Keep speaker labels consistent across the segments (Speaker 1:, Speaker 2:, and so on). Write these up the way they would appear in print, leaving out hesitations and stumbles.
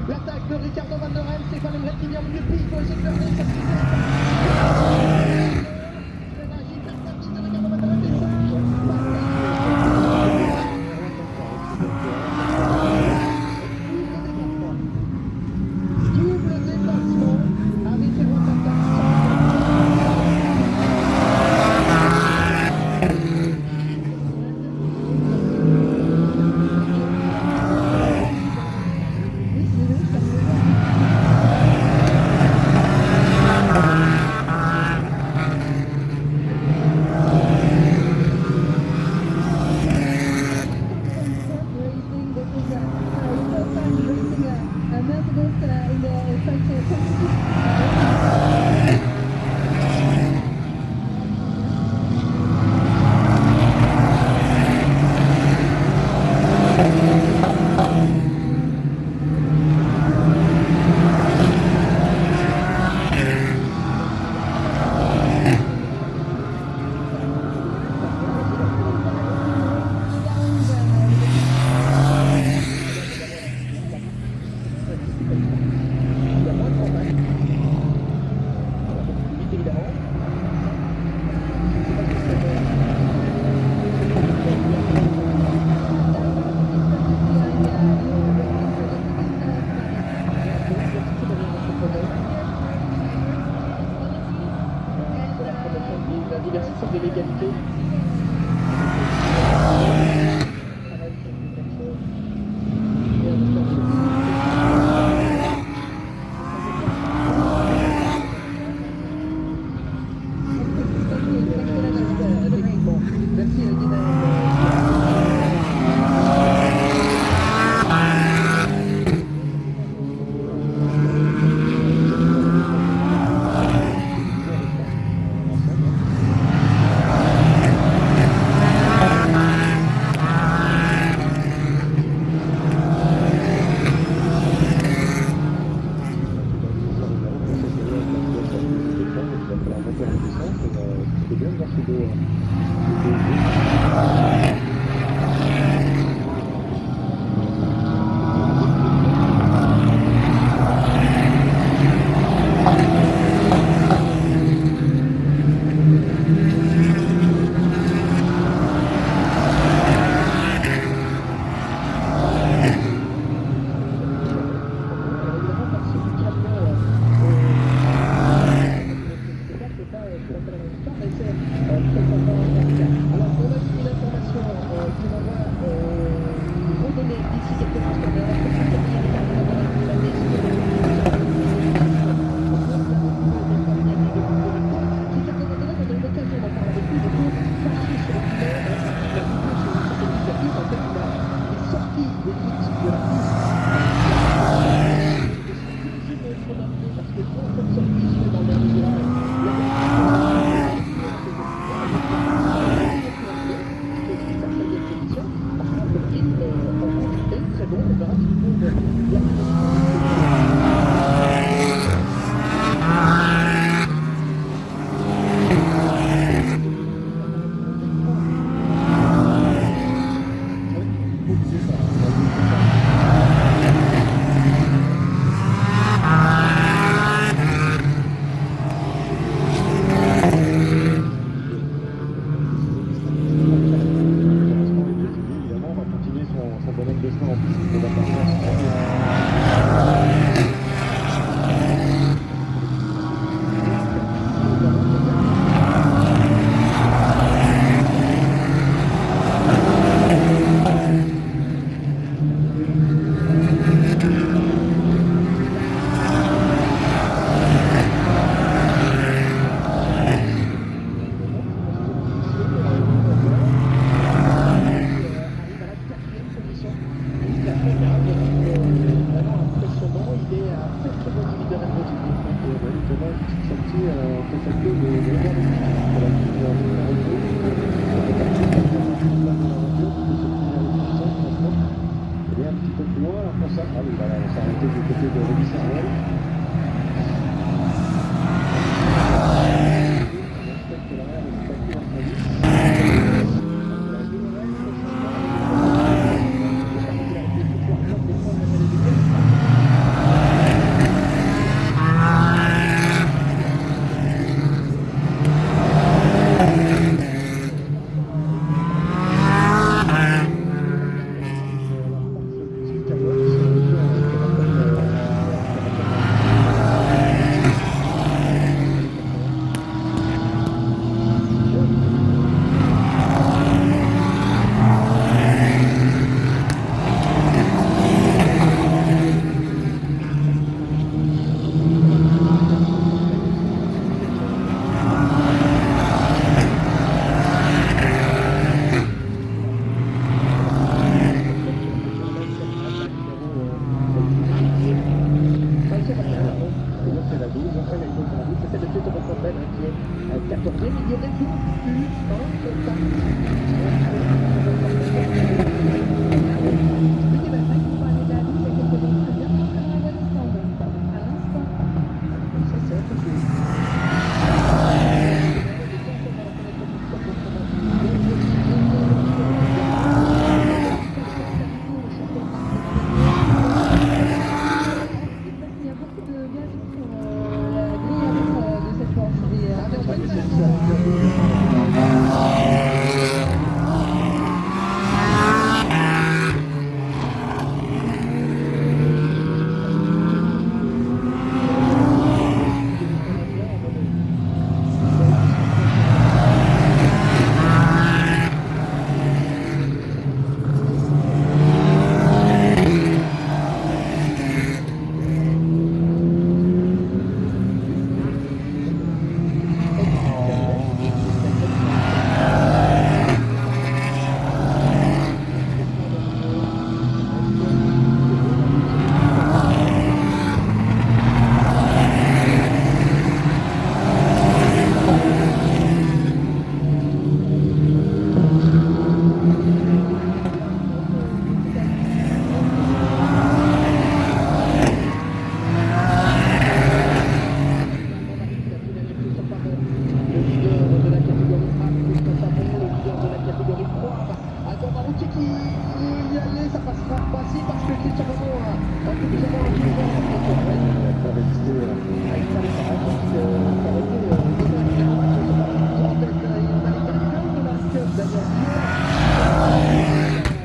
Speaker 1: L'attaque de Ricardo Van Der Helm, Stéphane Emmerich qui vient au milieu de piste pour essayer de faire des double déplacement avec ses droits de l'égalité.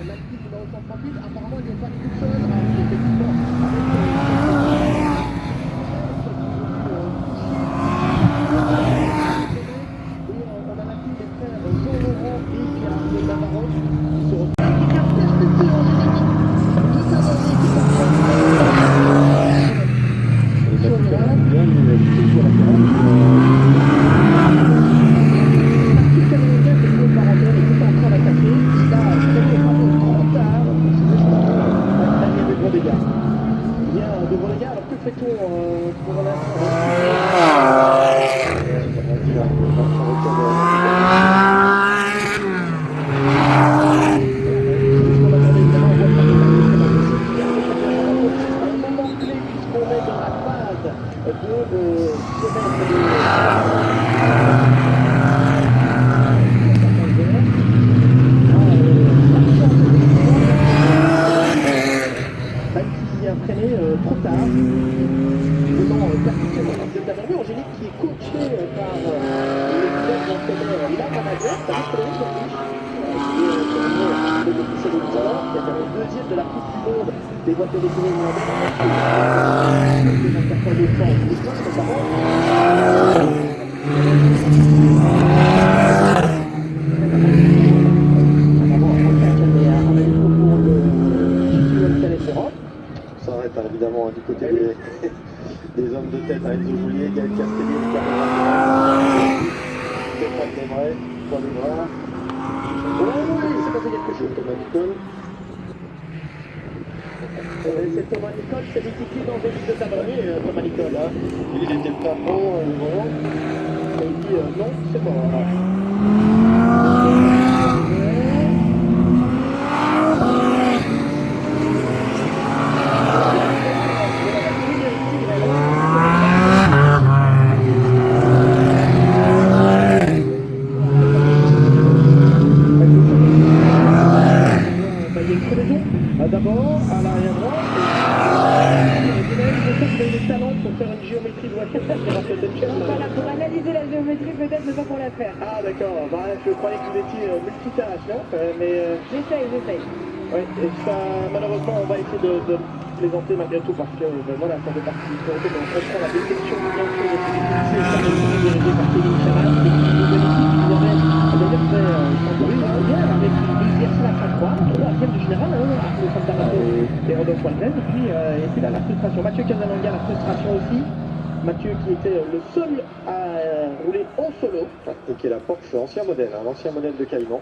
Speaker 1: l'actif numéro 138, apparemment il n'est pas tout seul, effectivement, et on a l'actif des frères Jean-Laurent et Pierre de Navarro qui se retrouvent. Perspective angélique, juste avant l'équipe alors que fait-on pour l'instant? Un moment clé puisqu'on est dans la phase de qui a freiné trop tard, venant percuter mon de Tavernier. Angélique qui est coachée par le pilote d'entraîneur, la manager, ça reste le qui a terminé deuxième de la Coupe du Monde des voitures définies
Speaker 2: Ça va être évidemment du côté des hommes de tête, Enzo Joulier, Gaël Castelli, Stéphane Desmarais, Paul Lebrun.
Speaker 1: Oui, c'est passé quelque chose.
Speaker 2: Thomas Nicole.
Speaker 1: C'est Thomas Nicole, c'est l'équipe d'Angélique de Tavernier, Thomas Nicole. Hein.
Speaker 2: Il était pas bon, vraiment.
Speaker 1: Et il dit non, c'est bon. D'abord, à l'arrière droite, les talents pour faire une géométrie de voiture,
Speaker 3: Pour analyser la géométrie, peut-être, mais pas pour la faire.
Speaker 1: Ah d'accord, bah, je croyais que vous étiez multitâche, non mais
Speaker 3: J'essaye.
Speaker 1: ouais, et ça, malheureusement, on va essayer de plaisanter malgré tout parce que voilà, ça fait partie du projet, donc on comprend la détection de bien sûr des difficultés, ça va être dirigé par Kevin Charas, et une nouvelle équipe qui avait d'ailleurs fait hier avec une deuxième place à 3, troisième du général, Arnaud Santamato et Rodolphe Walden, et puis là la frustration, Mathieu Casananga, la frustration aussi. Mathieu qui était le seul à rouler en solo.
Speaker 2: Et qui est la Porsche ancien modèle, l'ancien modèle de Cayman,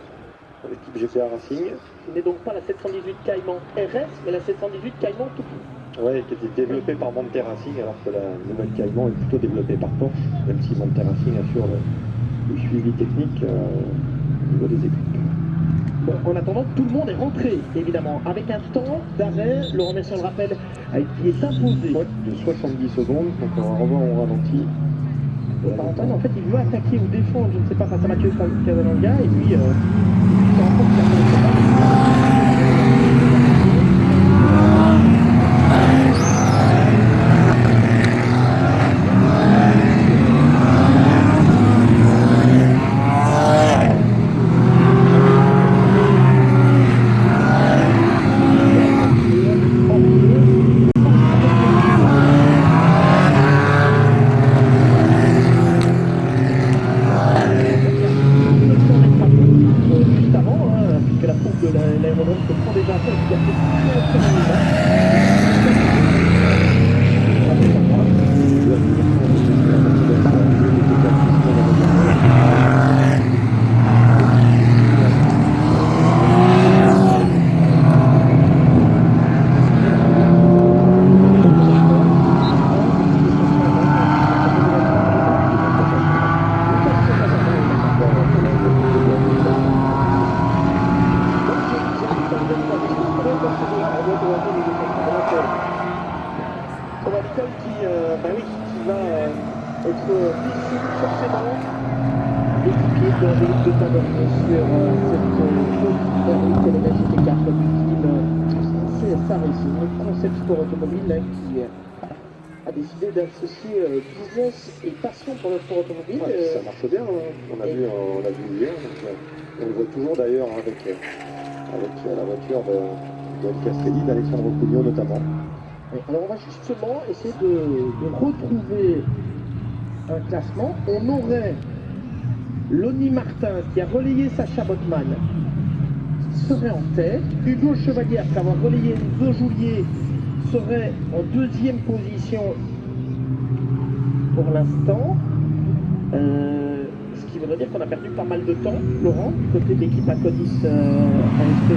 Speaker 2: l'équipe GPA Racing.
Speaker 1: Ce n'est donc pas la 718 Cayman RS, mais la 718 Cayman tout court.
Speaker 2: Oui, qui était développée par Monte Racing, alors que la nouvelle Cayman est plutôt développée par Porsche, même si Monte Racing assure le suivi technique au niveau des équipes.
Speaker 1: Bon, en attendant, tout le monde est rentré, évidemment, avec un temps d'arrêt, Laurent Messiaen le rappelle, qui est imposé.
Speaker 2: Ouais, de 70 secondes, donc on va revoir au ralenti.
Speaker 1: Antoine, en fait, il veut attaquer ou défendre, je ne sais pas, face à Mathieu Casananga, et puis il se rend compte qu'il a d'Angélique de Tavernier sur cette jolie télémagique et carte du team CSA Racing, Concept Sport Automobile, qui a décidé d'associer business et passion pour le sport automobile.
Speaker 2: Ouais, ça marche bien, hein. On a vu hier, donc, on le voit toujours d'ailleurs avec la voiture de Castelli, d'Alexandre Cugnot notamment.
Speaker 1: Oui, alors on va justement essayer de retrouver un classement. On aurait Lonnie Martin qui a relayé Sacha Botman, qui serait en tête. Hugo Chevalier, après avoir relayé Enzo Joulier, serait en deuxième position pour l'instant. Ce qui voudrait dire qu'on a perdu pas mal de temps, Laurent, du côté de l'équipe Acodis ASP.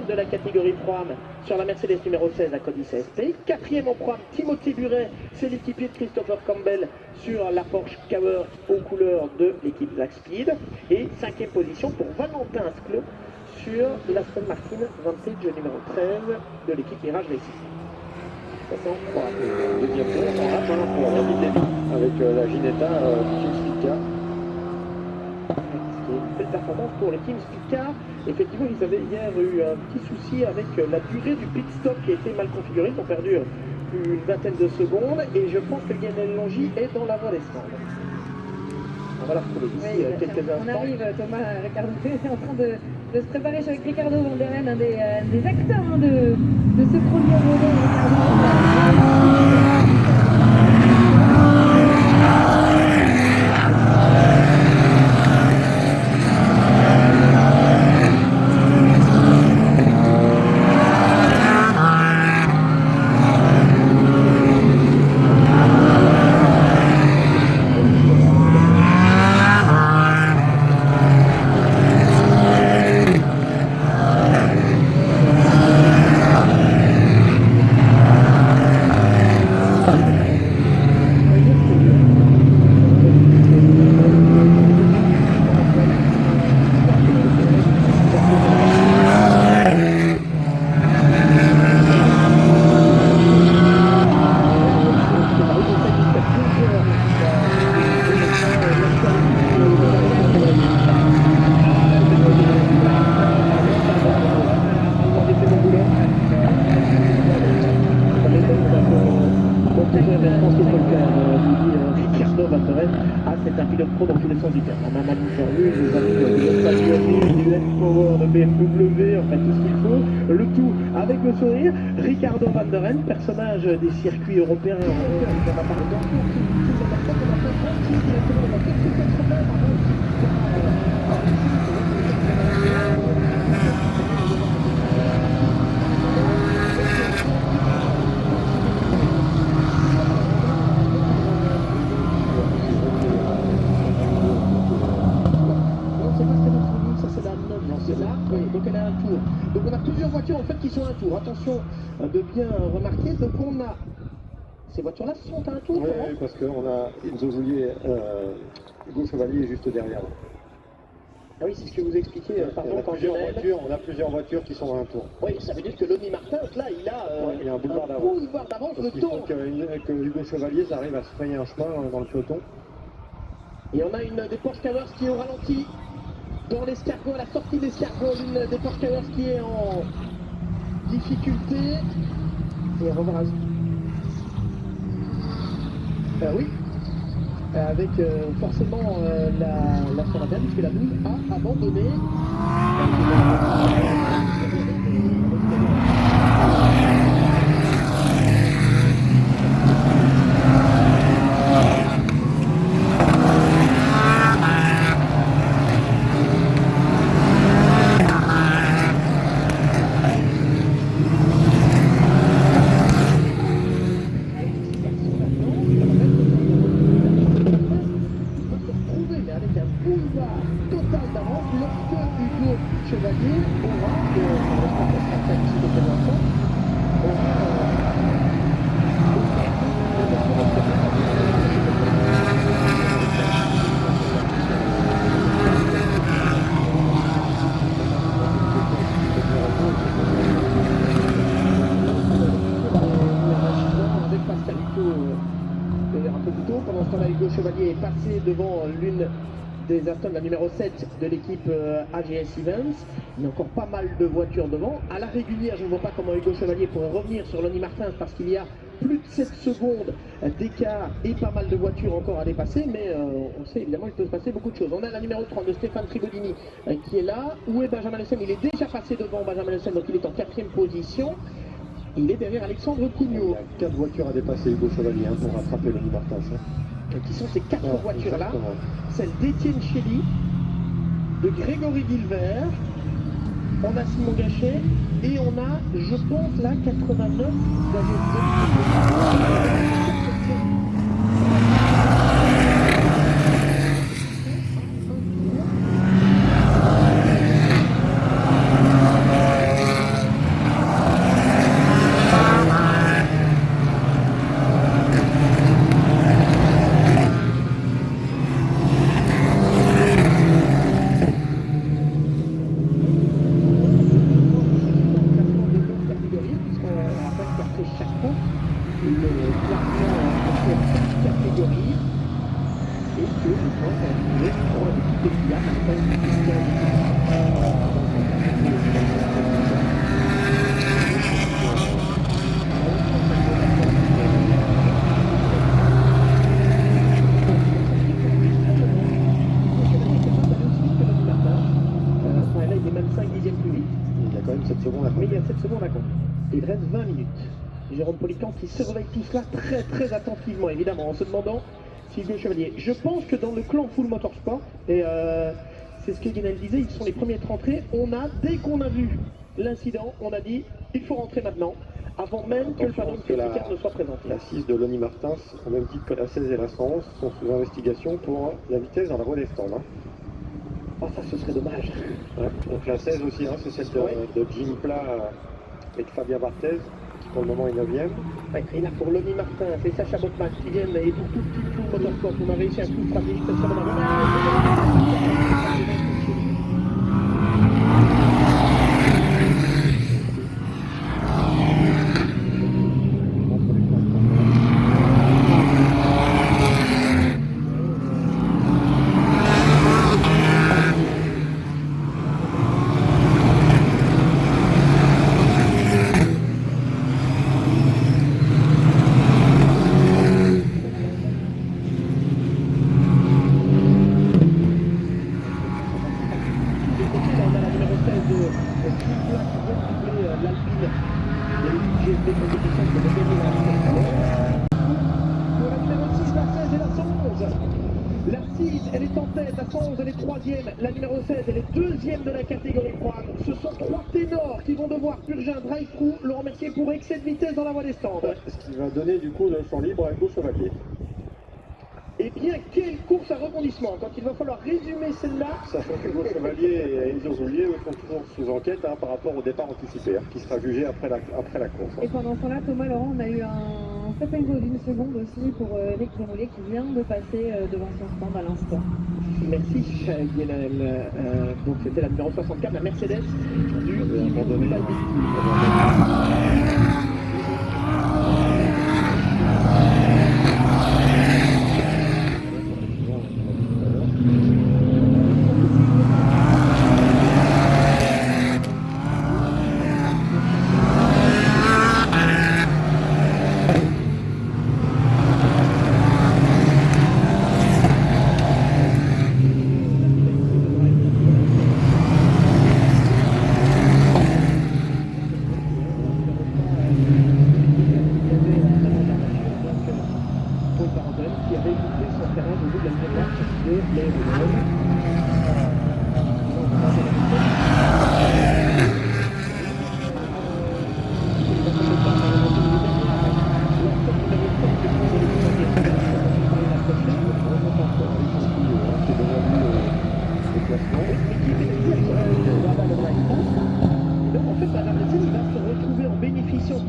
Speaker 1: De la catégorie Pro-Am sur la Mercedes numéro 16 à Acodis ASP. Quatrième en Pro-Am, Timothée Buret, c'est l'équipier de Christopher Campbell sur la Porsche Cowher aux couleurs de l'équipe Zack Speed. Et cinquième position pour Valentin Asclot sur l'Aston Martin Vantage numéro 13 de l'équipe Mirage Racing. Ça c'est en Pro-Am.
Speaker 2: Deuxième tour, on rate pour David Levy avec la Ginetta Team Speedcar.
Speaker 1: Une belle performance pour le Team Speedcar. Effectivement, ils avaient hier eu un petit souci avec la durée du pit stop qui a été mal configurée. Ils ont perdu une vingtaine de secondes et je pense que Lionel Longy est dans la voie des stands. On va la retrouver d'ici quelques instants.
Speaker 3: On arrive, Thomas Ricardo est en train de se préparer avec Ricardo Van Der Ven, un des acteurs de ce premier volet.
Speaker 1: Ricardo Van Der Ven, c'est un pilote pro dans tous les sens du terme. On a Magnus lui, les amis du S-Power, de BMW, enfin tout ce qu'il faut. Le tout avec le sourire. Ricardo Van Der Ven, personnage des circuits européens. On va parler donc elle a un tour. Donc on a plusieurs voitures en fait qui sont à un tour. Attention de bien remarquer. Donc on a ces voitures-là sont à un tour.
Speaker 2: Oui, parce qu'on a Enzo Joulier, Hugo Chevalier juste derrière.
Speaker 1: Ah oui, c'est ce que vous expliquiez. Pardon,
Speaker 2: on a plusieurs voitures qui sont à un tour.
Speaker 1: Oui, ça veut dire que Lonnie Martin, là, il a
Speaker 2: un boulevard d'avance.
Speaker 1: Le temps
Speaker 2: que Hugo Chevalier arrive à se frayer un chemin dans le peloton.
Speaker 1: Et on a une des Porsche Cowher qui est au ralenti. Dans l'escargot, à la sortie de l'escargot, l'une des Porsche Cowher qui est en difficulté. Et on va voir. Oui. avec forcément la Sonatelle, puisque la 12 a abandonné. Avec un boulevard total d'avance lorsque Hugo Chevalier aura, avec Pascal Hugo un peu plus tôt. Pendant ce temps-là, Hugo Chevalier est passé devant l'une des Aston, la numéro 7 de l'équipe AGS Events. Il y a encore pas mal de voitures devant. À la régulière, je ne vois pas comment Hugo Chevalier pourrait revenir sur Lonnie Martins parce qu'il y a plus de 7 secondes d'écart et pas mal de voitures encore à dépasser. Mais on sait évidemment qu'il peut se passer beaucoup de choses. On a la numéro 3 de Stéphane Tribodini qui est là. Où est Benjamin Le Sen? Il est déjà passé devant Benjamin Le Sen, donc il est en 4e position. Il est derrière Alexandre Cugnot.
Speaker 2: Il y a 4 voitures à dépasser Hugo Chevalier pour rattraper Lonnie Martins.
Speaker 1: Qui sont ces 4 voitures-là? Celle d'Étienne Chély, de Grégory Guilbert, on a Simon Gachet et on a, je pense, là, 89 mais il y a 7 secondes à compter. Il reste 20 minutes. Jérôme Polican qui surveille tout cela très attentivement, évidemment, en se demandant si Hugo Chevalier. Je pense que dans le clan Full Motorsport, et c'est ce que Guinel disait, ils sont les premiers à rentrer. Dès qu'on a vu l'incident, on a dit il faut rentrer maintenant, avant même que le panneau de ne soit présenté.
Speaker 2: La 6 de Lonnie Martins, au même titre que la 16 et la 111, sont sous investigation pour la vitesse dans la voie des stands.
Speaker 1: Oh, ça, ce serait dommage.
Speaker 2: Ouais. Donc la 16 aussi, c'est celle de Jim Pla et de Fabien Barthez, qui pour le moment est 9e.
Speaker 1: Ouais, et là, pour Lonnie Martin, c'est Sacha Botman qui viennent, et pour tout le petit Full Motorsport, on a réussi un coup stratégique, c'est très dommage. La 6, elle est en tête, la 111, elle est 3e, la numéro 16, elle est 2e de la catégorie Pro. Ce sont 3 ténors qui vont devoir purger un drive-through, le remercier pour excès de vitesse dans la voie des stands.
Speaker 2: Ce qui va donner du coup le champ libre à Hugo Chevalier.
Speaker 1: Eh bien, quelle course à rebondissement quand il va falloir résumer celle-là.
Speaker 2: Sachant que Hugo Chevalier et Enzo Roulier sont toujours sous enquête par rapport au départ anticipé, qui sera jugé après la course.
Speaker 3: Et pendant ce temps-là, Thomas Laurent, on a eu un certain niveau d'une seconde aussi pour Eric Remoulet qui vient de passer devant son stand à l'instant.
Speaker 1: Merci Guénel. Donc c'était la numéro 64, la Mercedes du
Speaker 2: abandonné.
Speaker 1: Paul Baradel qui avait écouté son terrain au bout de la ligne droite de l'aérodrome.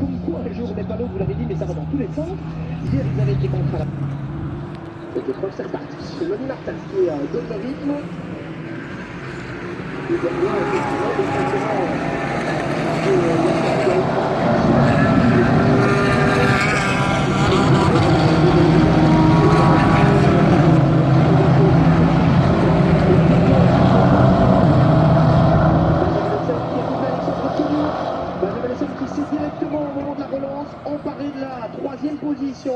Speaker 1: Comme quoi, un jour n'est pas l'autre, vous l'avez dit, mais ça va dans tous les sens. Hier, ils avaient été contre à la... Cette épreuve, c'est reparti. C'est Lonnie Martin qui donne le rythme. Et derrière, effectivement, qui s'est directement au moment de la relance emparé de la troisième position.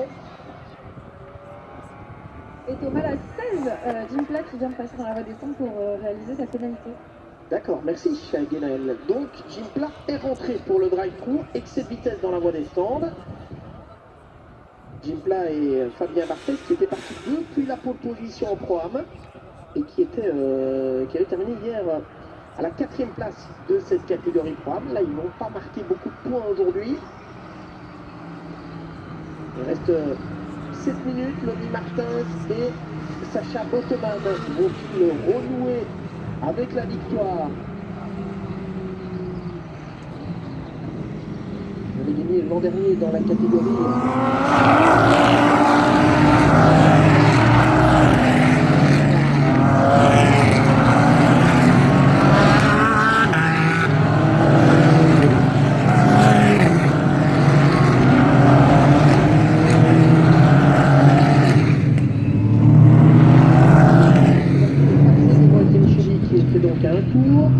Speaker 3: Et Thomas la 16, Jim Platt qui vient de passer dans la voie des centres pour réaliser sa pénalité.
Speaker 1: D'accord, merci Guénaël. Donc Jim Platt est rentré pour le drive-thru, excès de vitesse dans la voie des stands. Jim Platt et Fabien Barthez qui étaient partis depuis la pole position en Pro-Am et qui avaient terminé hier à la 4e place de cette catégorie Pro-Am. Là, ils n'ont pas marqué beaucoup de points aujourd'hui. Il reste 7 minutes. Lonnie Martin et Sacha Botteman vont-ils renouer avec la victoire? Ils avaient gagné l'an dernier dans la catégorie. Donc à un tour.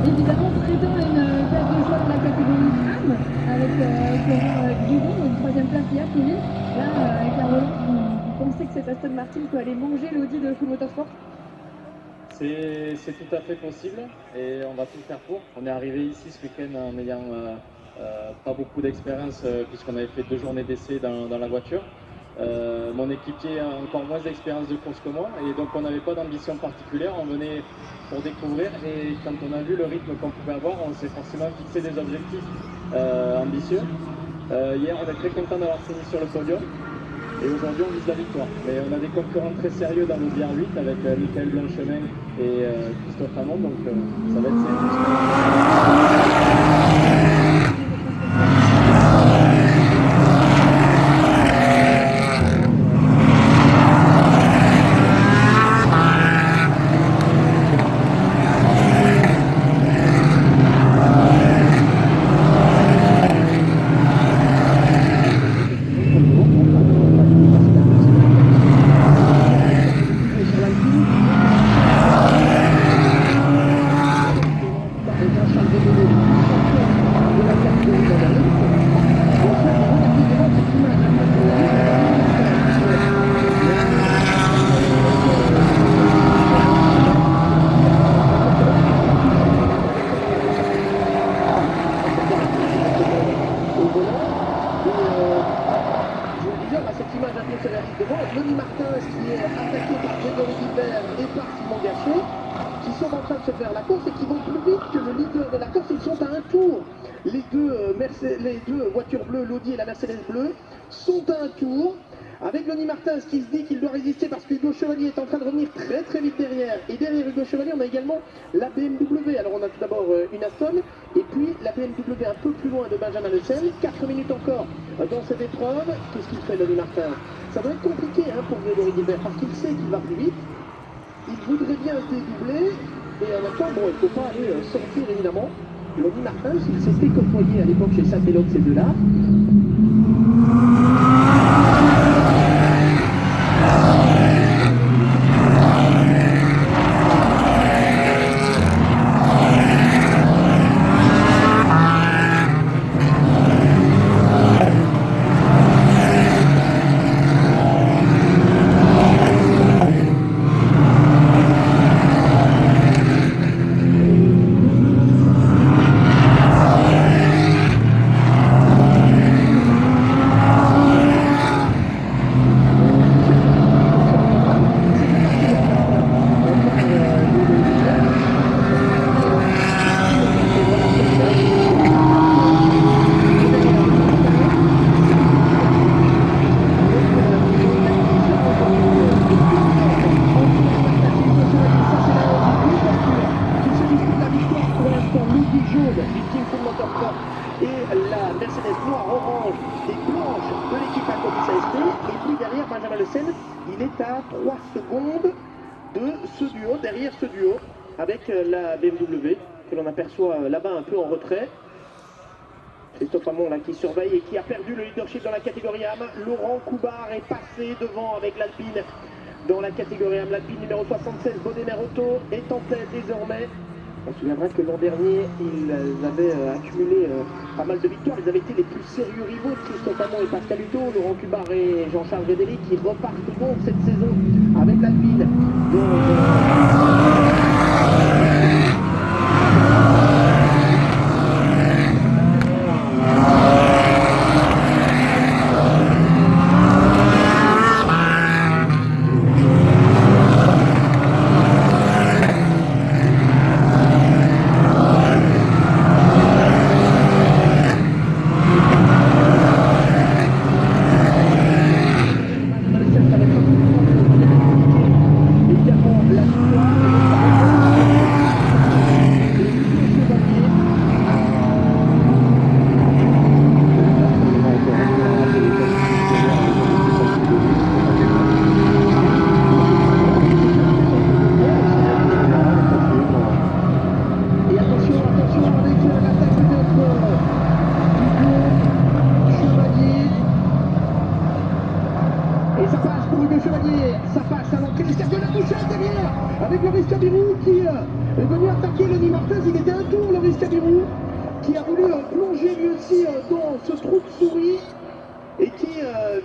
Speaker 3: Évidemment prétend une place de choix dans la catégorie AM avec Florent Guidon, une 3e place hier, Kevin. Là, avec la relance, vous pensez que cette Aston Martin peut aller manger l'Audi de Full Motorsport?
Speaker 4: C'est tout à fait possible et on va tout faire pour. On est arrivé ici ce week-end en n'ayant pas beaucoup d'expérience puisqu'on avait fait 2 journées d'essai dans la voiture. Mon équipier a encore moins d'expérience de course que moi et donc on n'avait pas d'ambition particulière, on venait pour découvrir et quand on a vu le rythme qu'on pouvait avoir, on s'est forcément fixé des objectifs ambitieux. Hier on est très content d'avoir fini sur le podium et aujourd'hui on vise la victoire. Mais on a des concurrents très sérieux dans le DR8 avec Michael Blanchemin et Christophe Hamon, donc ça va être sérieux.
Speaker 1: Lonnie Martin qui est attaqué par Grégory Guibert et par Simon Gachet, qui sont en train de se faire la course et qui vont plus vite que le leader de la course. Ils sont à un tour. Les deux voitures bleues, l'Audi et la Mercedes bleue, sont à un tour. Avec Lonnie Martin qui se dit qu'il doit résister parce que Hugo Chevalier est en train de revenir très très vite derrière. Et derrière Hugo Chevalier, on a également la BMW. Alors on a tout d'abord une Aston et puis la BMW un peu plus loin de Benjamin Lecel. 4 minutes encore dans cette épreuve. Qu'est-ce qu'il fait Lonnie Martin? Ça doit être compliqué pour Grégory Guibert parce qu'il sait qu'il va plus vite. Il voudrait bien se dédoubler et en même temps, bon, il ne faut pas aller sortir évidemment. Lonnie Martin, s'il s'était côtoyé à l'époque chez Saint-Éloque, ces deux-là. Seine. Il est à 3 secondes de ce duo, derrière ce duo, avec la BMW que l'on aperçoit là-bas un peu en retrait. Christophe Hamon là qui surveille et qui a perdu le leadership dans la catégorie AM. Laurent Coubard est passé devant avec l'Alpine dans la catégorie AM. L'Alpine numéro 76, Bonnet Auto, est en tête désormais. On se souviendra que l'an dernier, ils avaient accumulé pas mal de victoires. Ils avaient été les plus sérieux rivaux de Christophe Hamon et Pascal Hutto. Laurent Coubard et Jean-Charles Védéry qui repartent donc cette saison avec l'Alpine. Avec Loris Cabirou qui est venu attaquer Lenny Martens. Il était un tour, Loris Cabirou, qui a voulu plonger lui aussi dans ce trou de souris et qui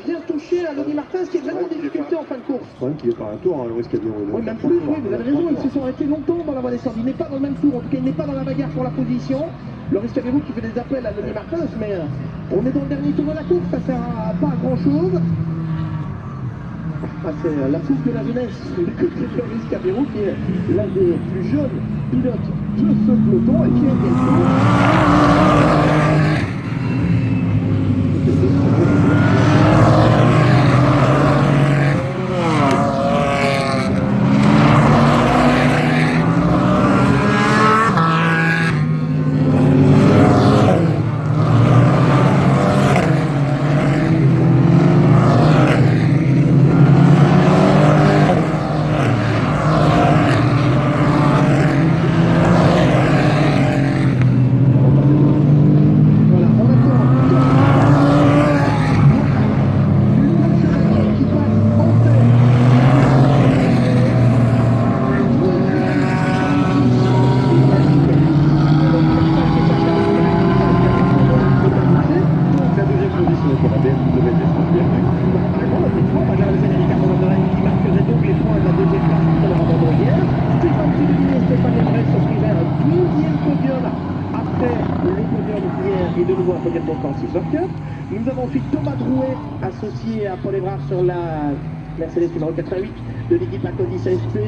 Speaker 1: vient toucher à Lenny Martens qui est vraiment en difficulté en fin de course.
Speaker 2: Le problème qu'il est pas un tour, Loris Cabirou.
Speaker 1: Oui, même plus, oui, vous avez raison, ils se sont arrêtés longtemps dans la voie des sorties. Il n'est pas dans le même tour, en tout cas il n'est pas dans la bagarre pour la position. Loris Cabirou qui fait des appels à Lenny Martens, mais on est dans le dernier tour de la course, ça sert à pas à grand chose. Ah, c'est la soupe de la jeunesse du côté de Loris Cabirou qui est l'un des plus jeunes pilotes de ce peloton et qui est et de nouveau un podium pour Francis Zorker. Nous avons ensuite Thomas Drouet associé à Paul Évrard sur la Mercedes numéro 88 de l'équipe Acodis ASP.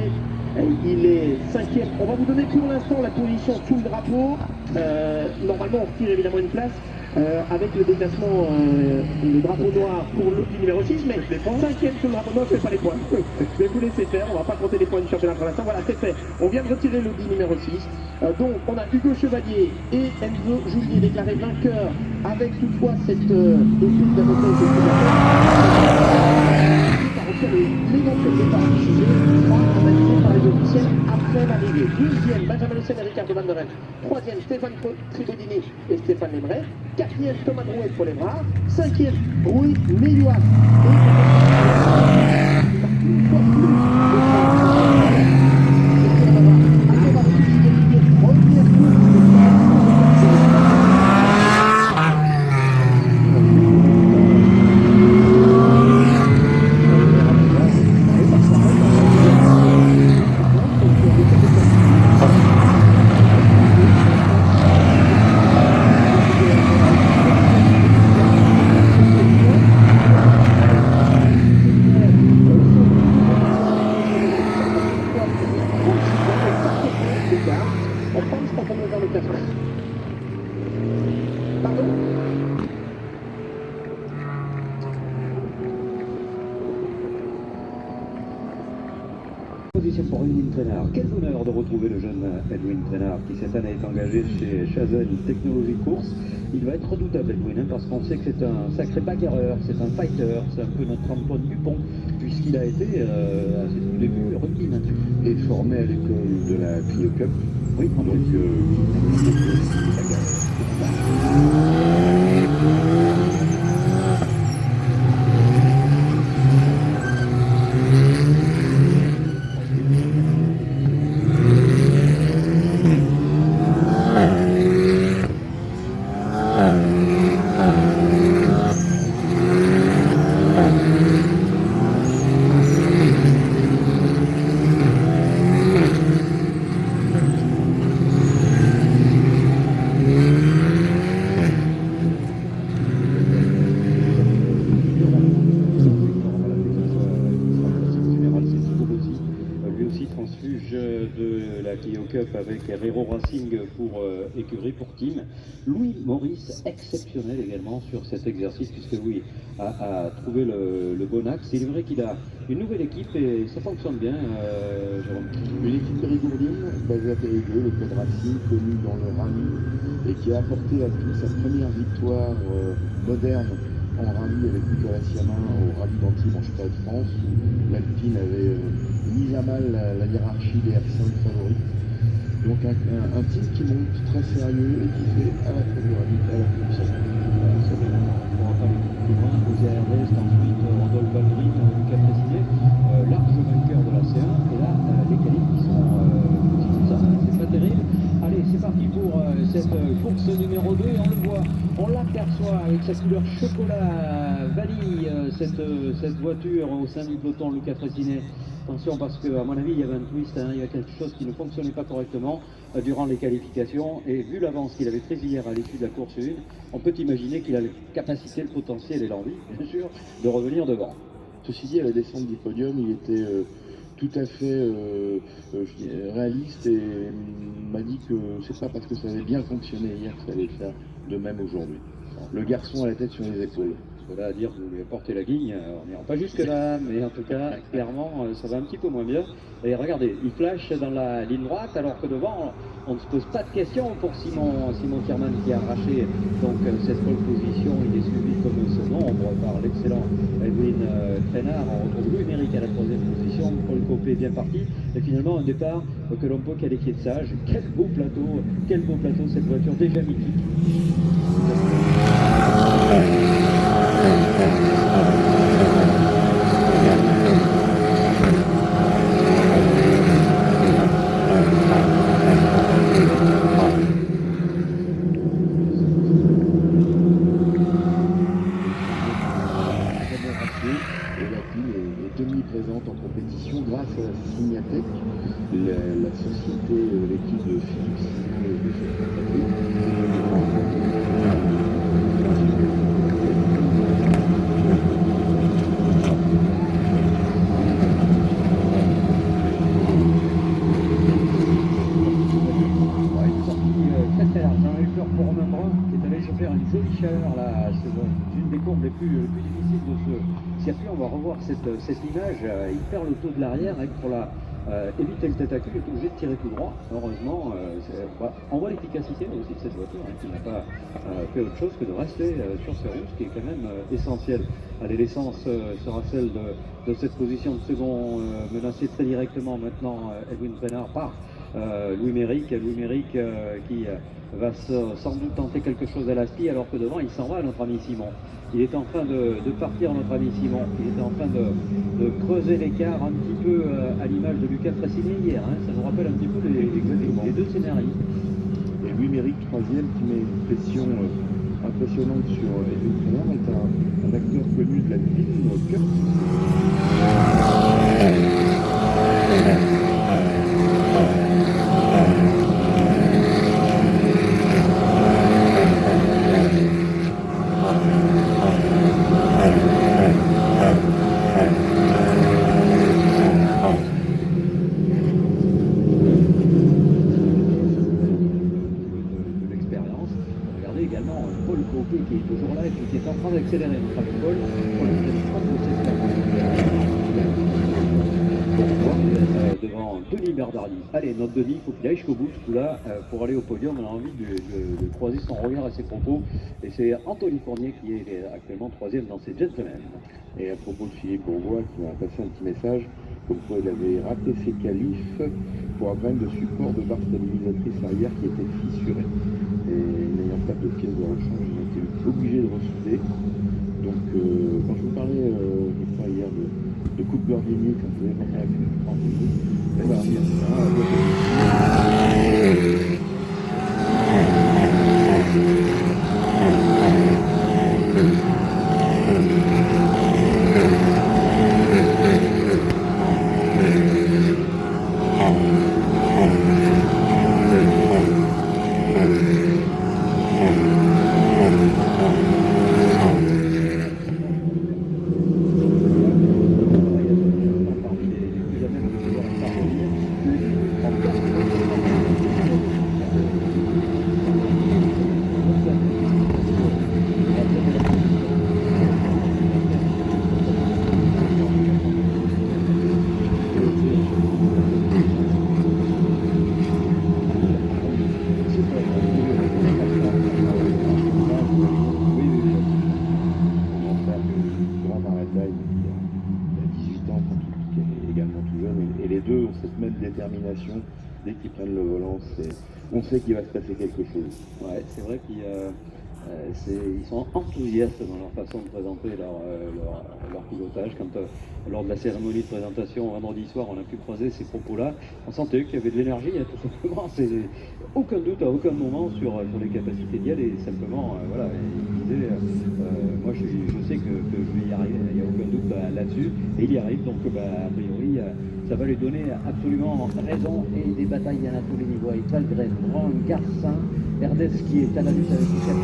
Speaker 1: Il est 5e. On va vous donner pour l'instant la position sous le drapeau. Normalement, on retire évidemment une place avec le déplacement, le drapeau noir pour l'Audi numéro 6, mais 5e sous le drapeau noir, je ne fais pas les points. Je vais vous laisser faire, on ne va pas compter les points du championnat pour l'instant. Voilà, c'est fait. On vient de retirer l'Audi numéro 6. Donc, on a Hugo Chevalier et Enzo Julier déclarés vainqueurs avec toutefois cette épée de la moto l'éventuel départ anticipé sera analysé par les officiels après l'arrivée. Deuxième, Benjamin Lucen et Ricardo Van der Ven. Troisième, Stéphane Tribodini et Stéphane Lemray. Quatrième, Thomas Drouet et Paul Évrard. Cinquième, Rui Meillois.
Speaker 5: Position pour Edwin Trainard. Quel honneur de retrouver le jeune Edwin Trainard qui cette année est engagé chez Chazen Technologie Course. Il va être redoutable Edwin parce qu'on sait que c'est un sacré bagarreur, c'est un fighter, c'est un peu notre Antoine Dupont puisqu'il a été, à ses tout débuts, rookie.
Speaker 6: Et formé à l'école de la Clio Cup.
Speaker 5: Oui, en
Speaker 6: Donc,
Speaker 5: transfuge de la Clio Cup avec Herrero Racing pour écurie, pour team. Louis Maurice, exceptionnel également sur cet exercice, puisque Louis a trouvé le bon axe. Il est vrai qu'il a une nouvelle équipe et ça fonctionne bien, Jérôme.
Speaker 6: Une équipe périgourdine, basée à Périgueux, le club Racing, connu dans le rallye, et qui a apporté à tout sa première victoire moderne en rallye avec Nicolas Siamin au rallye d'Antibes en championnat de France, où l'Alpine avait mis à mal la hiérarchie des R5 favoris. Donc un team qui monte très sérieux et qui fait à la fois du rallye et à la fois du salon.
Speaker 5: Pour entendre plus loin, José Ernest, ensuite Rodolphe Valgrit, Lucas Précisé, large vainqueur de la C1, et là les qualifs qui sont ça, c'est pas terrible. Allez, c'est parti pour cette course numéro 2, et on le voit, on l'aperçoit avec sa couleur chocolat vanille, cette voiture au sein du peloton, Lucas Précisé. Attention, parce qu'à mon avis, il y avait un twist, hein, il y a quelque chose qui ne fonctionnait pas correctement durant les qualifications. Et vu l'avance qu'il avait prise hier à l'issue de la course 1, on peut imaginer qu'il a la capacité, le potentiel et l'envie, bien sûr, de revenir devant.
Speaker 6: Ceci dit, à la descente du podium, il était tout à fait réaliste et m'a dit que c'est pas parce que ça avait bien fonctionné hier que ça allait le faire de même aujourd'hui. Le garçon a la tête sur les épaules.
Speaker 5: Cela à dire que vous lui apportez la guigne, on n'ira pas jusque là, mais en tout cas, clairement, ça va un petit peu moins bien. Et regardez, il flash dans la ligne droite, alors que devant, on ne se pose pas de questions pour Simon Thierman qui a arraché donc cette pole position. Il est suivi comme son ombre par l'excellent Edwin Trainard. On retrouve Louis Méric à la 3e position, Paul Copé bien parti. Et finalement, un départ que l'on peut qualifier de sage. Quel beau plateau, cette voiture déjà mythique.
Speaker 6: Présente en compétition grâce à la Signatec, la société, l'équipe de Philippe Simon et de
Speaker 5: très large. J'en ai eu peur pour Romain Brun qui est allé se faire une jolie chaleur là. C'est une des courbes les plus difficiles de ce circuit. On va revoir cette image. Il perd le taux de l'arrière et pour éviter le tête-à-queue, il est obligé de tirer tout droit. Heureusement, on voit l'efficacité aussi de cette voiture qui n'a pas fait autre chose que de rester sur ses roues, ce qui est quand même essentiel. Allez, l'essence sera celle de cette position de second menacée très directement maintenant Edwin Trainard par Louis Méric qui va sans doute tenter quelque chose à l'aspi, alors que devant il s'en va, notre ami Simon. Il est en train de partir, notre ami Simon. Il est en train de creuser l'écart un petit peu à l'image de Lucas Précisé hier. Hein. Ça nous rappelle un petit peu les deux scénarios.
Speaker 6: Et Louis Méric, 3e, qui met une pression impressionnante sur Edwin Trainard, est un acteur connu de la film Cup.
Speaker 5: Paul Copé qui est toujours là et qui est en train d'accélérer notre ami Paul. Denis Bernardi. Allez, notre Denis, il faut qu'il aille jusqu'au bout ce coup-là. Pour aller au podium, on a envie de croiser son regard à ses propos. Et c'est Anthony Fournier qui est actuellement 3e dans ses gentlemen.
Speaker 6: Et à propos de Philippe Bourgois qui m'a passé un petit message, comme quoi il avait raté ses qualifs pour un problème de support de barre stabilisatrice arrière qui était fissuré. Et n'ayant pas de pièce de rechange, il a été obligé de ressouder. Donc quand je vous parlais, je crois hier, de coupe Gordini, quand vous avez monté à plus de 30 minutes, eh ben, il y a cette même détermination. Dès qu'ils prennent le volant, on sait qu'il va se passer quelque chose.
Speaker 5: Ouais, c'est vrai qu'ils sont enthousiastes dans leur façon de présenter leur pilotage. Quand lors de la cérémonie de présentation vendredi soir, on a pu croiser ces propos-là, on sentait qu'il y avait de l'énergie, hein, tout simplement. C'est aucun doute à aucun moment sur les capacités d'y aller. Simplement, voilà, il disait, moi je sais que je vais y arriver, il n'y a aucun doute là-dessus, et il y arrive, donc a priori, ça va lui donner absolument raison, et des batailles, il y en a à tous les niveaux, avec Valgren, Brun, Garcin, Herdez qui est à la lutte avec les 4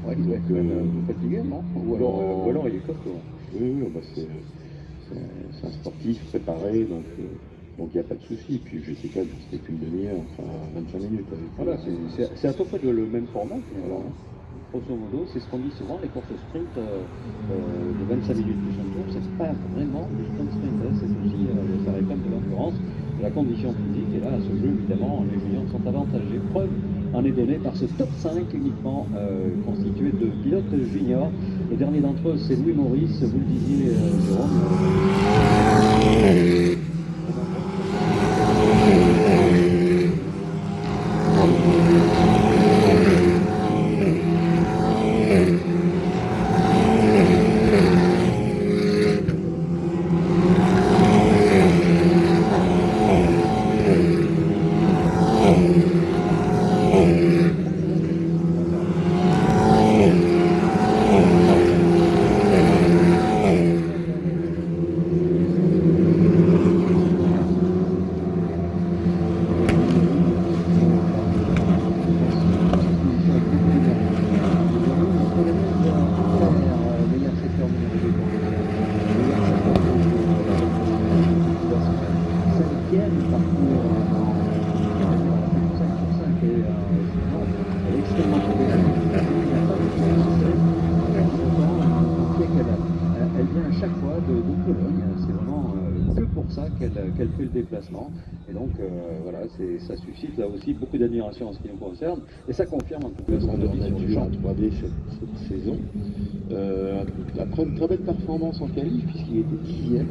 Speaker 6: Ouais, il doit être même fatigué, non?
Speaker 5: Ou alors il est costaud.
Speaker 6: Oui, bah c'est un sportif préparé, donc il n'y a pas de souci. Puis GT4, c'était qu'une demi-heure, enfin 25 minutes.
Speaker 5: Voilà, c'est à peu près le même format. Alors, grosso modo, c'est ce qu'on dit souvent, les courses sprint de 25 minutes plus un tour, c'est pas vraiment du sprint, hein, c'est aussi, ça réclame de l'endurance, de la condition physique, et là, à ce jeu, évidemment, les juniors sont avantagés. Preuve en est donnée par ce top 5 uniquement constitué de pilotes juniors. Le dernier d'entre eux, c'est Louis Maurice, vous le disiez, Jérôme. Elle vient à chaque fois de Pologne, c'est vraiment que pour ça qu'elle fait le déplacement. Et donc voilà, ça suscite là aussi beaucoup d'admiration en ce qui nous concerne. Et ça confirme en tout cas son
Speaker 6: On a
Speaker 5: audition
Speaker 6: dû
Speaker 5: du
Speaker 6: en
Speaker 5: champ.
Speaker 6: 3D cette saison. Après une très belle performance en qualif, puisqu'il était 10e.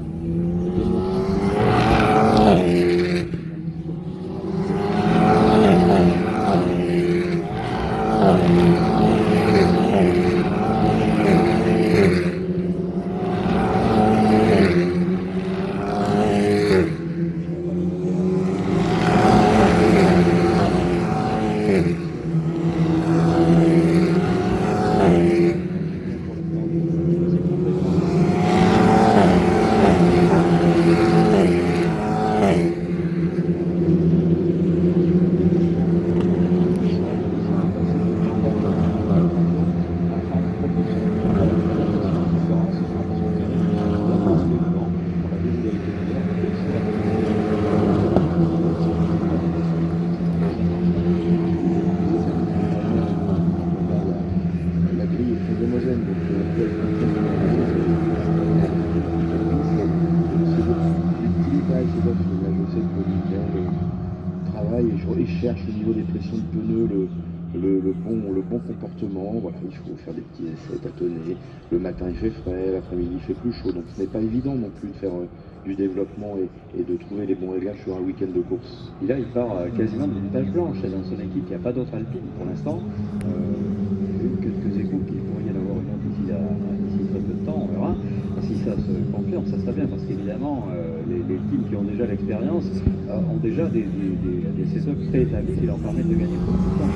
Speaker 6: cherche au niveau des pressions de pneus le bon comportement. Voilà, il faut faire des petits essais, tâtonner. Le matin il fait frais, l'après-midi il fait plus chaud, donc ce n'est pas évident non plus de faire du développement et de trouver les bons réglages sur un week-end de course.
Speaker 5: Et là, il part quasiment d'une page blanche et dans son équipe. Il n'y a pas d'autre Alpine pour l'instant. J'ai eu quelques échos qu'il pourrait y en avoir une autre d'ici très peu de temps, on verra. Si ça se confirme, ça serait bien parce qu'évidemment, les teams qui ont déjà l'expérience ont déjà des setups préétablis qui leur permettent de gagner beaucoup de temps.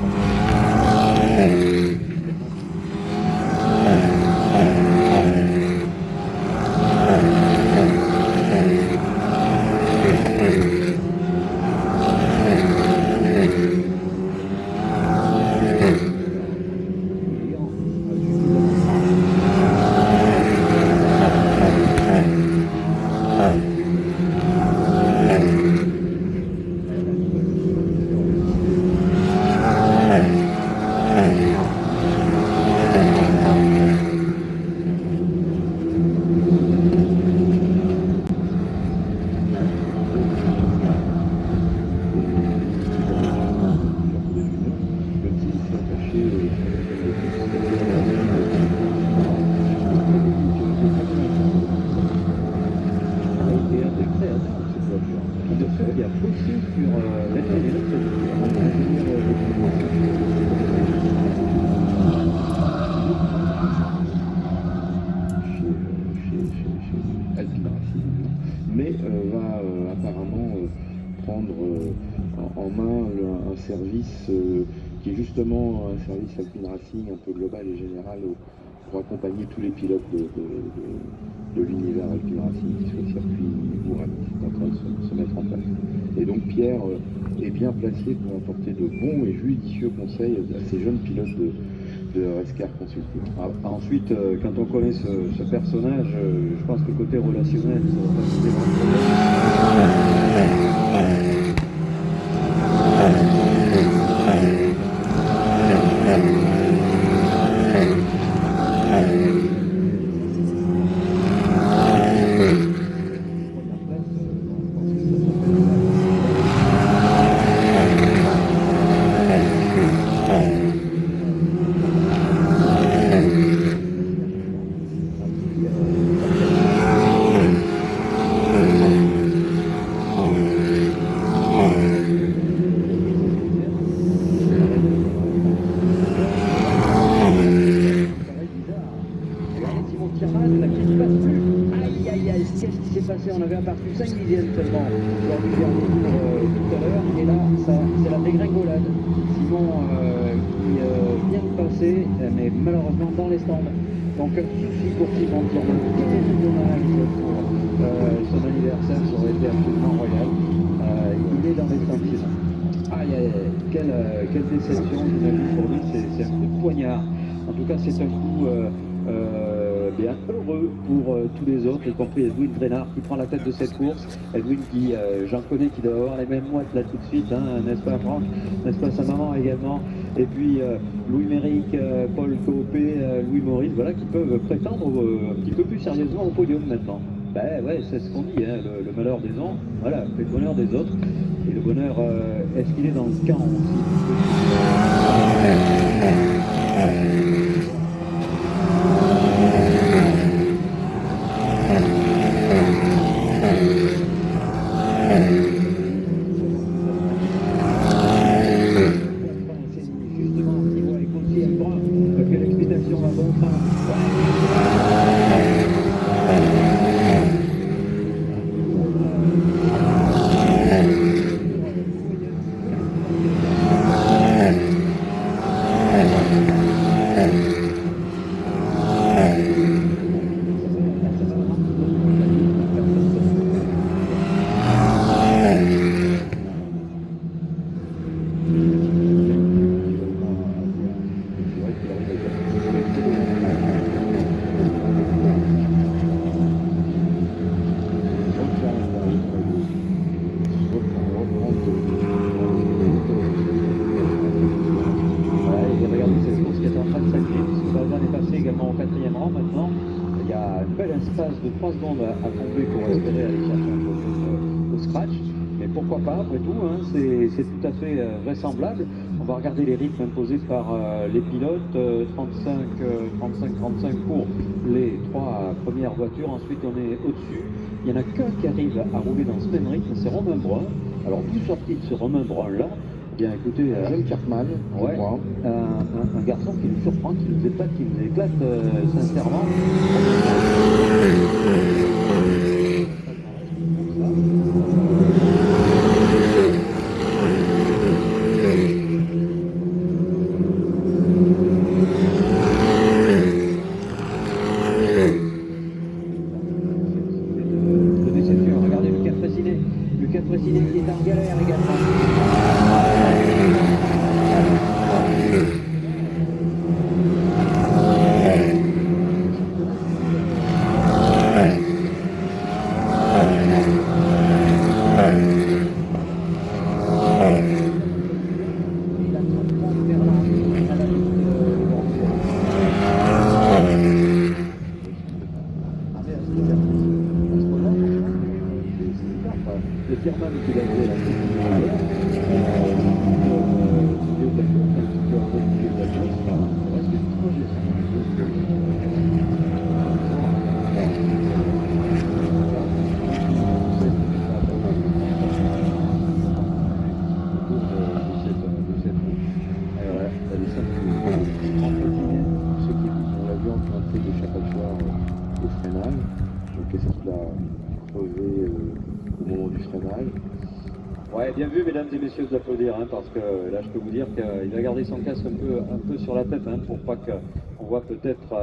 Speaker 6: Mais va apparemment prendre en main un service qui est justement un service Alpine Racing un peu global et général pour accompagner tous les pilotes de l'univers Alpine Racing, qui soit circuit ou rallye. C'est en train de se mettre en place. Et donc Pierre est bien placé pour apporter de bons et judicieux conseils à ces jeunes pilotes de Rescar Consulting.
Speaker 5: Ensuite, quand on connaît ce personnage, je pense que côté relationnel, ça va pas poser grand on avait aperçu 5 dixièmes seulement lors du dernier tour tout à l'heure, et là c'est la dégringolade. Simon qui vient de passer, mais malheureusement dans les stands. Donc souci pour Simon Thierman, qui était tout dommage pour son anniversaire, ça aurait été absolument royal. Il est dans les stands Simon. Aïe aïe aïe, quelle déception j'imagine pour lui, c'est un coup de poignard. En tout cas c'est un coup bien heureux pour tous les autres, y compris Edwin Drenard qui prend la tête de cette course. Edwin qui, j'en connais, qui doit avoir les mêmes moites là tout de suite, hein, n'est-ce pas Franck, n'est-ce pas sa maman également, et puis Louis Méric, Paul Copé, Louis Maurice, voilà, qui peuvent prétendre un petit peu plus sérieusement au podium maintenant. Ben ouais, c'est ce qu'on dit, hein, le malheur des uns, voilà, fait le bonheur des autres. Et le bonheur, est-ce qu'il est dans le camp aussi? Justement, il voit écouter un bras, que l'expédition va bon train. De 3 secondes à combler pour espérer aller chercher un podium au scratch, mais pourquoi pas, après tout, hein, c'est tout à fait vraisemblable. On va regarder les rythmes imposés par les pilotes, 35-35 pour les 3 premières voitures, ensuite on est au-dessus. Il n'y en a qu'un qui arrive à rouler dans ce même rythme, c'est Romain Brun. Alors d'où sort-il ce Romain Brun-là? Bien écoutez,
Speaker 6: John Cartman, je
Speaker 5: ouais,
Speaker 6: crois.
Speaker 5: un garçon qui nous surprend, qui nous épate, qui nous éclate sincèrement. De déception, regardez Lucas Fressinet. Lucas Fressinet qui est en galère également. Le Firman qui l'a fait la
Speaker 6: au moment du freinage.
Speaker 5: Ouais, bien vu, mesdames et messieurs, d'applaudir, hein, parce que là, je peux vous dire qu'il a gardé son casque un peu sur la tête, hein, pour pas qu'on voit peut-être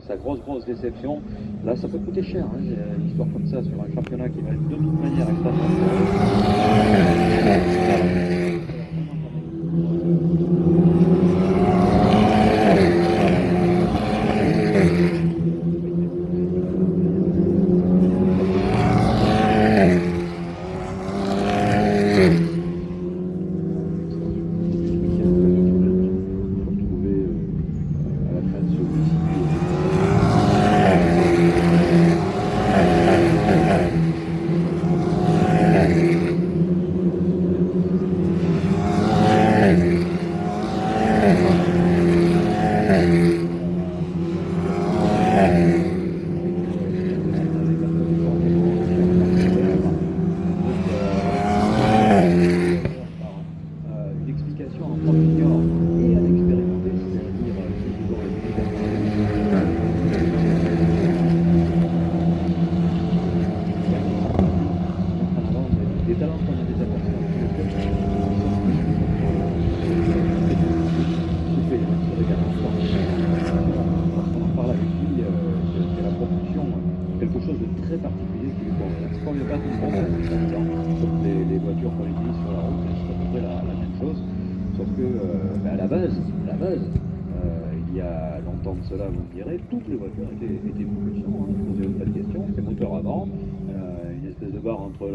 Speaker 5: sa grosse déception. Là, ça peut coûter cher, hein, une histoire comme ça sur un championnat qui va être de toute manière extrêmement une explication en tant junior et à l'expérimenté, c'est-à-dire toujours les des talents qu'on a déjà aperçus. On en parle avec lui, c'est la propulsion, quelque chose de très particulier qui lui convient. C'est pas une perte de comme les voitures qu'on utilise sur la route, c'est à peu près la même chose, sauf que à la base, il y a longtemps de cela, vous me direz, toutes les voitures étaient propulsion, hein, ne posez pas de questions, c'est moteur avant, une espèce de barre entre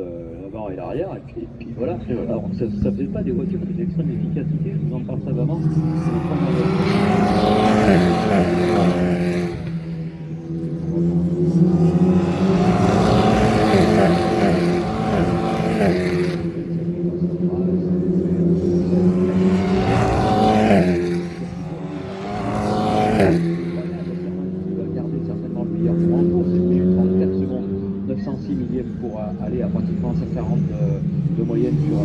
Speaker 5: l'avant et l'arrière, et puis voilà. Alors ça ne faisait pas des voitures qui d'extrême efficacité, je vous en parle savamment. Pour aller à pratiquement 140 de moyenne sur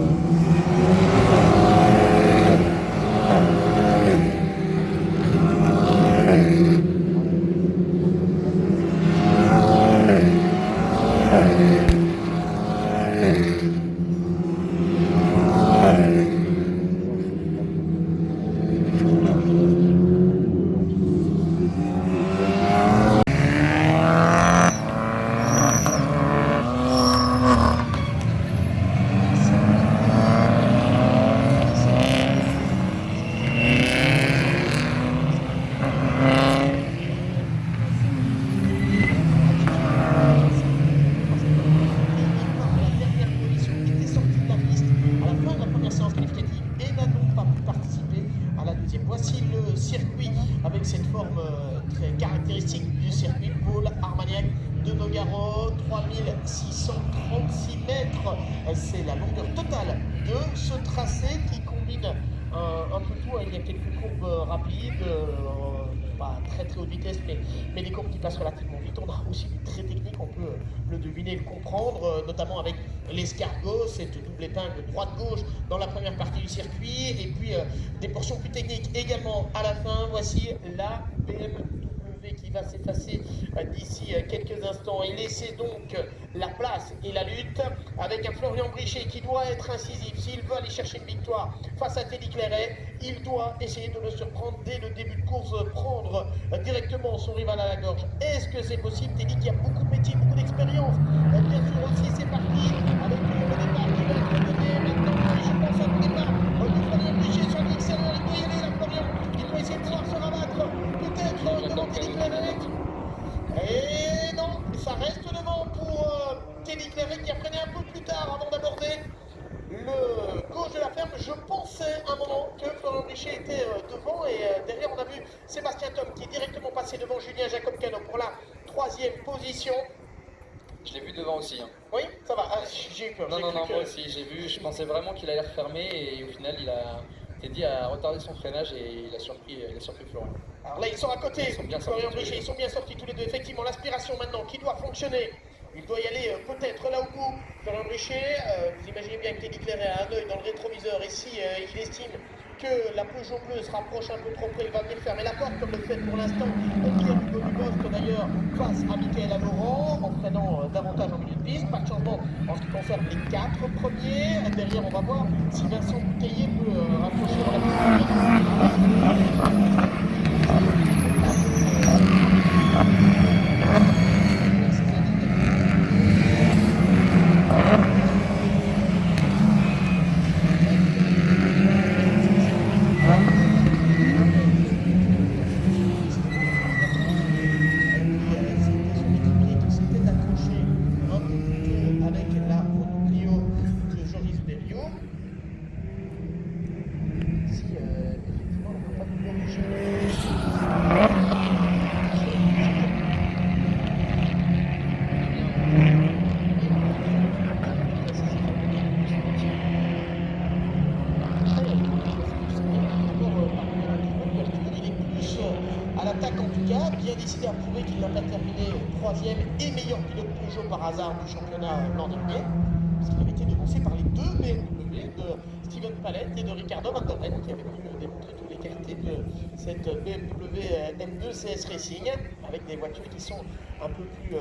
Speaker 7: deuxième. Voici le circuit avec cette forme très caractéristique du circuit Paul Armagnac de Nogaro, 3636 mètres. C'est la longueur totale de ce tracé qui combine un peu tout. Il y a quelques courbes rapides, pas très haute vitesse, mais des courbes qui passent relativement vite. On a aussi du très technique, on peut le deviner, le comprendre, notamment avec l'escargot, cette double épingle droite-gauche dans la première partie du circuit, et puis des portions plus techniques également à la fin. Voici la BMW qui va s'effacer d'ici quelques instants et laisser donc la place et la lutte avec un Florian Brichet qui doit être incisif. S'il veut aller chercher une victoire face à Teddy Clairet, il doit essayer de le surprendre dès le début de course, prendre directement son rival à la gorge. Est-ce que c'est possible? Teddy qui a beaucoup de métier, beaucoup d'expérience. Bien sûr aussi, c'est parti avec le départ qui va être donné maintenant. Je pense au départ du Florian Brichet sur l'extérieur. Il doit y aller là, Florian. Il doit essayer de pouvoir se rabattre peut-être devant Teddy Clairet. Et non, ça reste devant pour Teddy Clairet qui a freiné un peu plus tard avant d'aborder le gauche de la ferme. Je pensais un moment que Florian Brichet était devant, et derrière on a vu Sébastien Thom qui est directement passé devant Julien Jacob-Cano pour la 3e position.
Speaker 8: Je l'ai vu devant aussi. Hein.
Speaker 7: Oui, ça va. Ah, j'ai eu peur.
Speaker 8: Non, moi aussi, j'ai vu. Je pensais vraiment qu'il allait refermer, et au final, Teddy a retardé son freinage et il a surpris Florian.
Speaker 7: Alors là, ils sont à côté. Florian Brichet, ils sont bien sortis tous les deux. Effectivement, l'aspiration maintenant qui doit fonctionner. Il doit y aller peut-être là au bout. Florian Brichet, vous imaginez bien que Teddy Clairet a un œil dans le rétroviseur, et si il estime que la Peugeot bleue se rapproche un peu trop près, il va venir fermer la porte comme le fait pour l'instant Pierre Hugo Dubost d'ailleurs face à Michael Laurent en prenant davantage en milieu de piste. Pas de changement en ce qui concerne les 4 premiers. Derrière, on va voir si Vincent Bouteiller peut rapprocher dans la décidé à prouver qu'il n'a pas terminé 3e et meilleur pilote Peugeot par hasard du championnat l'an dernier, parce qu'il avait été devancé par les 2 BMW de Steven Pallet et de Ricardo Van der Ven, qui avaient pu démontrer toutes les qualités de cette BMW M2 CS Racing, avec des voitures qui sont un peu plus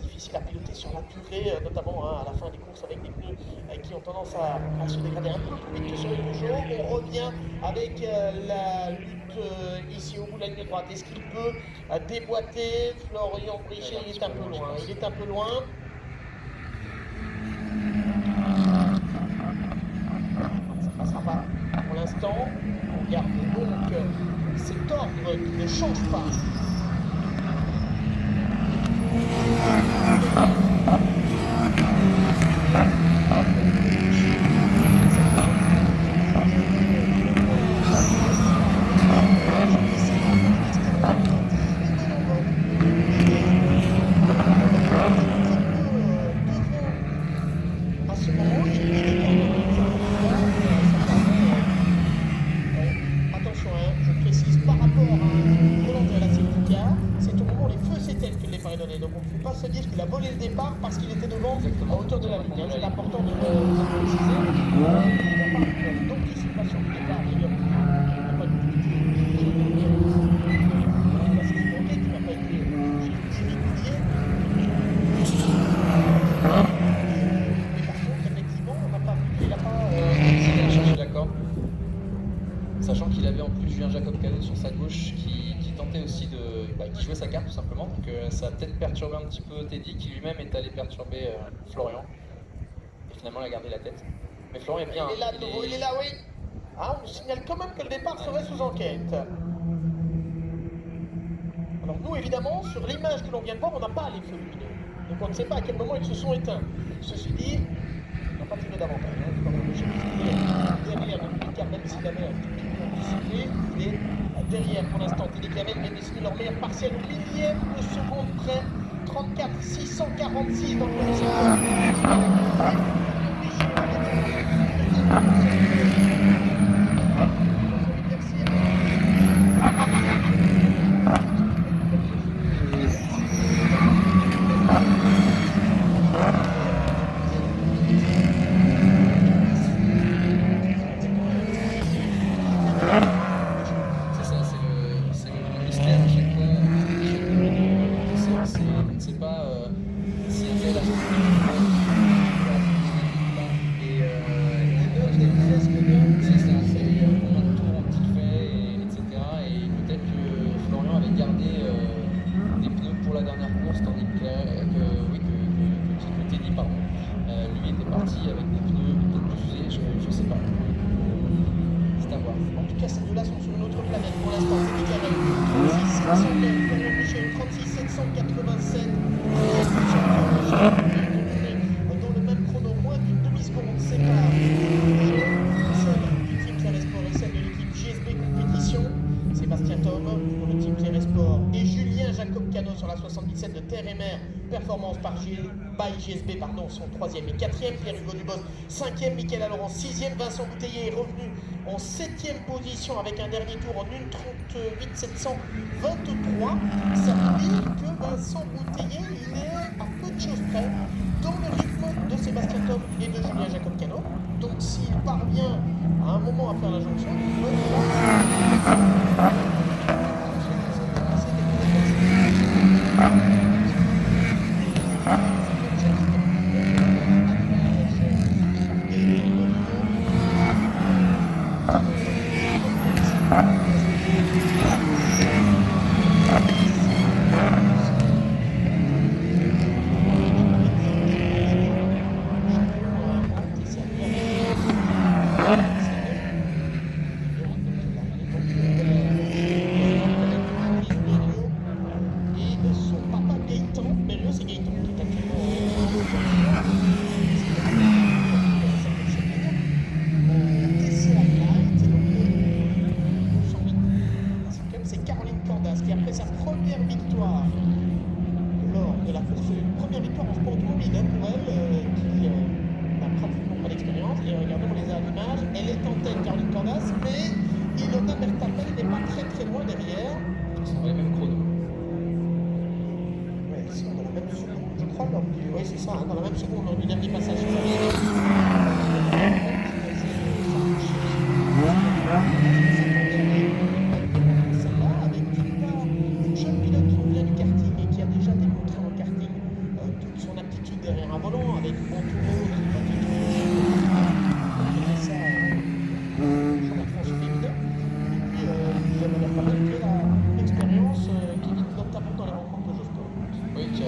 Speaker 7: difficiles à piloter sur la durée, notamment à la fin des courses avec des pneus qui ont tendance à se dégrader un peu plus vite que sur les Peugeot. On revient avec la lutte ici au bout de la ligne droite. Est-ce qu'il peut déboîter Florian Brichet? Il est un peu loin. Il est un peu loin. Ça ne passera pas pour l'instant. On regarde donc cet ordre qui ne change pas. Donc on ne peut pas se dire qu'il a volé le départ parce qu'il était devant à hauteur de la ligne. C'est important de le préciser. Il n'y a pas d'anticipation du départ. Il n'y a pas de qui n'a pas été régulier. Mais par contre, effectivement, on n'a pas vu qu'il n'a pas
Speaker 8: cherché l'accord. Sachant qu'il avait en plus Julien Jacob-Cano sur sa gauche qui tentait aussi qui jouait sa carte tout simplement, donc ça a peut-être perturbé un petit peu Teddy qui lui-même est allé perturber Florian, et finalement il a gardé la tête. Mais Florian est bien.
Speaker 7: Il est là de nouveau, il est là, oui. Ah, on nous signale quand même que le départ serait sous enquête. Alors nous évidemment, sur l'image que l'on vient de voir, on n'a pas les feux lumineux, donc on ne sait pas à quel moment ils se sont éteints. Ceci dit, on n'a pas tiré davantage. Derrière, donc, même s'il avait un petit peu anticipé, derrière pour l'instant. Teddy Clavel vient d'essayer leur meilleur partiel au millième de seconde près. 34 646 dans le premier secteur.
Speaker 8: C'est le mystère à chaque fois. On ne sait pas si elle a c'est ça, c'est combien de tours ont-ils fait, etc. Et peut-être que Florian avait gardé des pneus pour la dernière course, tandis que Teddy, pardon, lui était parti avec des pneus peut-être plus usés, je sais pas. C'est à voir.
Speaker 7: En tout cas, ces deux-là sont sur une autre planète pour l'instant. Teddy Clavel, 36 709, Florian Michel, 36 787. Dans le même chrono, moins d'une demi-seconde sépare celle du team Claret Sport et celle de l'équipe GSB Compétition. Sébastien Thom pour le team Claret Sport et Julien Jacob Cano sur la 77 de TRMR Performance by GSB, sont 3e et 4e. Pierre-Hugo Dubos 5e, Mickaël Laurent 6e. Vincent Bouteiller est revenu en 7e position avec un dernier tour en 1:38 723. Ça veut dire que Vincent Bouteiller, il est à peu de choses près dans le rythme de Sébastien Thom et de Julien Jacob Cano. Donc s'il parvient à un moment à faire la jonction, il peut dans la même seconde lors du dernier passage sur la ligne. Celle-là, avec d'une part une jeune pilote qui revient du karting et qui a déjà démontré en karting toute son aptitude derrière un volant, avec Montoureau qui va ça champion de France féminin. Et puis il va leur parler de l'expérience qui vit notamment dans les rencontres de jeux sport.
Speaker 8: Oui, qui a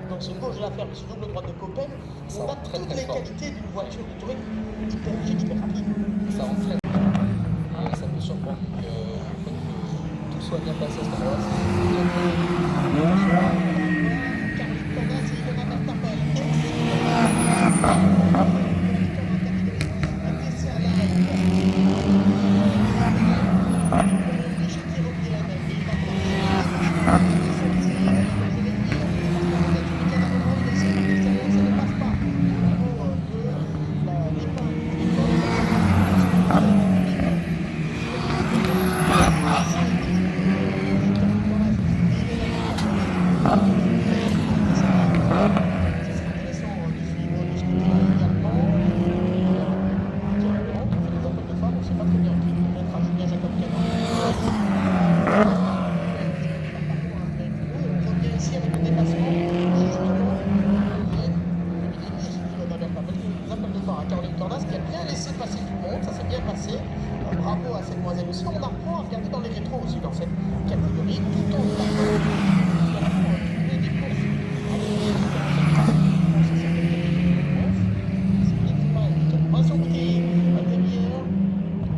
Speaker 7: dans ce gauche de la ferme, ce double droite de Coppel, on a toutes les qualités d'une voiture de touring hyper rigide, hyper rapide.
Speaker 8: Ça rentre très bien. Et ça peut surprendre. Donc, le fait que tout soit bien passé à cet endroit,
Speaker 7: Caroline Cordas et Ilona Verstappen. aussi on apprend à regarder dans les rétros aussi dans cette catégorie, tout en trouver des courses. Vincent Boutet, derrière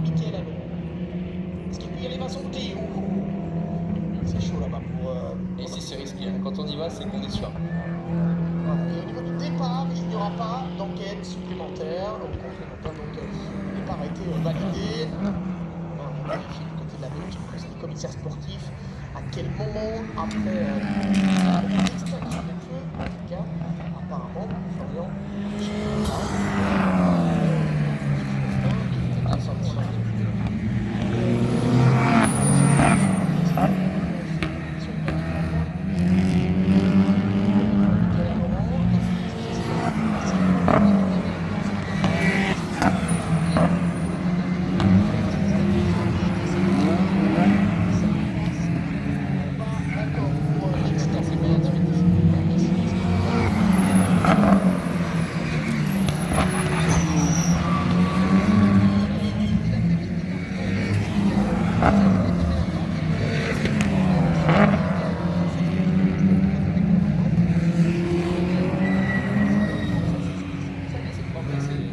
Speaker 7: Mickaël Allon. Est-ce qu'il peut y aller Vincent Boutet? C'est chaud là-bas pour...
Speaker 8: Et ici c'est risqué, hein. Quand on y va c'est qu'on est sûr.
Speaker 7: Voilà. Et au niveau du départ, il n'y aura pas d'enquête supplémentaire ou complémentaire, donc le départ a été validé. On vérifie du côté de la lutte, le commissaire sportif, à quel moment, après l'extinction des feux, en tout cas, apparemment, Florian, je sais pas, il était bien sorti.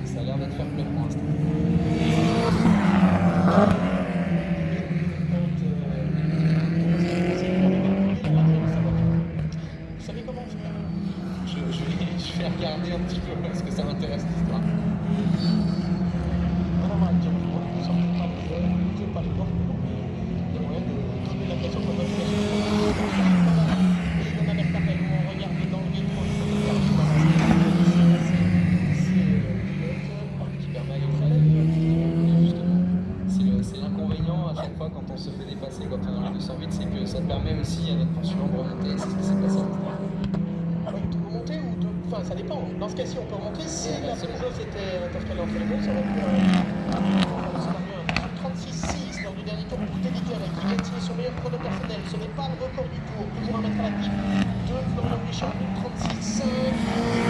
Speaker 7: Ça a l'air d'être fair play pour l'instant. Vous savez comment faire?
Speaker 8: Je vais regarder un petit peu parce que ça m'intéresse cette histoire.
Speaker 7: Alors, on va dire, ne sortez pas les jeux, n'ouvrez pas les portes, il y a moyen de trouver la question de la motivation. Et on a même pas tellement regardé dans le métro,
Speaker 8: c'est l'inconvénient à chaque fois quand on se fait dépasser, quand on est en 208, c'est que ça permet aussi à notre poursuivant de remonter, c'est ce qui s'est passé.
Speaker 7: Ah oui, tu peux monter ou tu... Enfin, ça dépend. Dans ce cas-ci, on peut remonter. Si la Peugeot s'était intercalée entre les deux, ça aurait pu... ça aurait pu un 36-6 lors du dernier tour pour Teddy Kerr, qui vient de signer son meilleur chrono personnel. Ce n'est pas le record du tour. Toujours un mètre à la pipe de Florian Richard, 36-5.